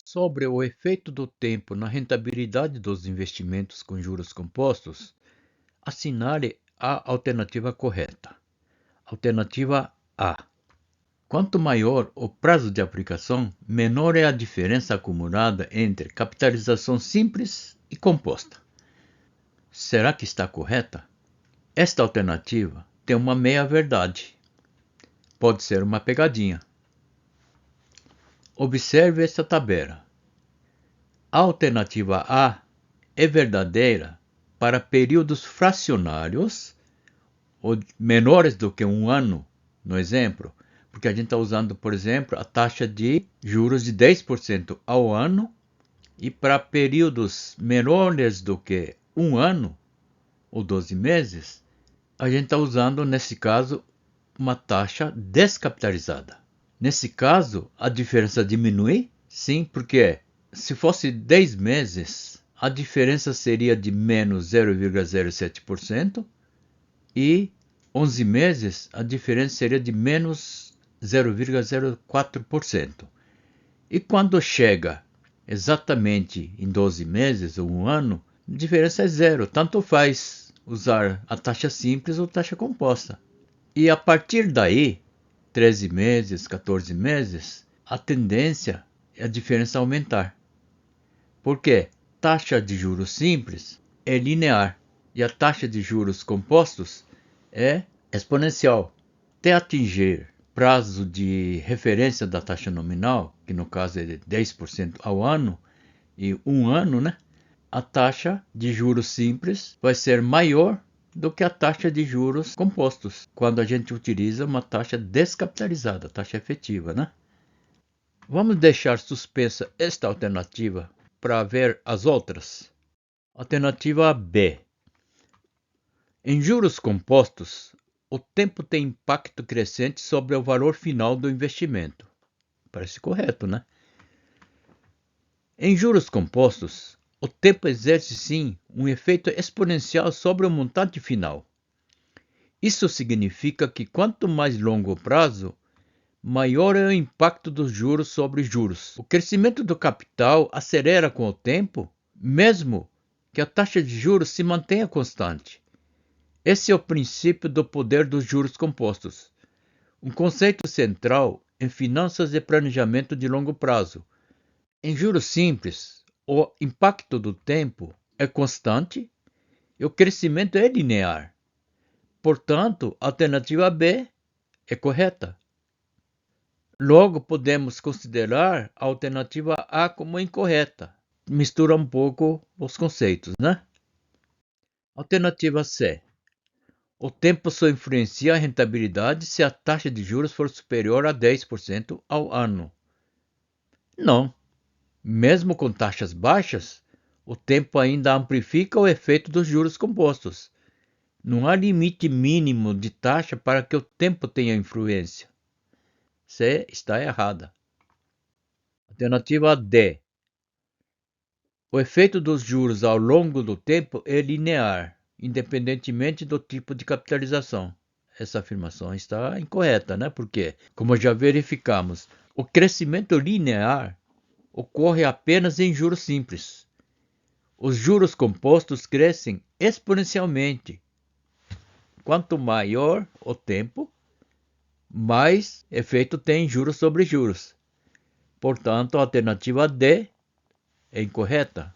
Sobre o efeito do tempo na rentabilidade dos investimentos com juros compostos, assinale a alternativa correta. Alternativa A. Quanto maior o prazo de aplicação, menor é a diferença acumulada entre capitalização simples e composta. Será que está correta? Esta alternativa tem uma meia-verdade. Pode ser uma pegadinha. Observe esta tabela. A alternativa A é verdadeira para períodos fracionários ou menores do que um ano, no exemplo, porque a gente está usando, por exemplo, a taxa de juros de 10% ao ano, e para períodos menores do que um ano ou 12 meses, a gente está usando, nesse caso, uma taxa descapitalizada. Nesse caso, a diferença diminui? Sim, porque se fosse 10 meses, a diferença seria de menos 0,07% e 11 meses, a diferença seria de menos 0,04%. E quando chega exatamente em 12 meses ou um ano, a diferença é zero. Tanto faz usar a taxa simples ou taxa composta. E a partir daí, 13 meses, 14 meses, a tendência é a diferença aumentar. Porque taxa de juros simples é linear e a taxa de juros compostos é exponencial. Até atingir prazo de referência da taxa nominal, que no caso é de 10% ao ano, e um ano, a taxa de juros simples vai ser maior do que a taxa de juros compostos, quando a gente utiliza uma taxa descapitalizada, taxa efetiva. Vamos deixar suspensa esta alternativa para ver as outras. Alternativa B. Em juros compostos, o tempo tem impacto crescente sobre o valor final do investimento. Parece correto, Em juros compostos, o tempo exerce sim um efeito exponencial sobre o montante final. Isso significa que quanto mais longo o prazo, maior é o impacto dos juros sobre juros. O crescimento do capital acelera com o tempo, mesmo que a taxa de juros se mantenha constante. Esse é o princípio do poder dos juros compostos, um conceito central em finanças e planejamento de longo prazo. Em juros simples, o impacto do tempo é constante e o crescimento é linear. Portanto, a alternativa B é correta. Logo, podemos considerar a alternativa A como incorreta. Mistura um pouco os conceitos, Alternativa C. O tempo só influencia a rentabilidade se a taxa de juros for superior a 10% ao ano. Não. Mesmo com taxas baixas, o tempo ainda amplifica o efeito dos juros compostos. Não há limite mínimo de taxa para que o tempo tenha influência. C está errada. Alternativa D. O efeito dos juros ao longo do tempo é linear, independentemente do tipo de capitalização. Essa afirmação está incorreta, Porque, como já verificamos, o crescimento linear ocorre apenas em juros simples. Os juros compostos crescem exponencialmente. Quanto maior o tempo, mais efeito tem juros sobre juros. Portanto, a alternativa D é incorreta.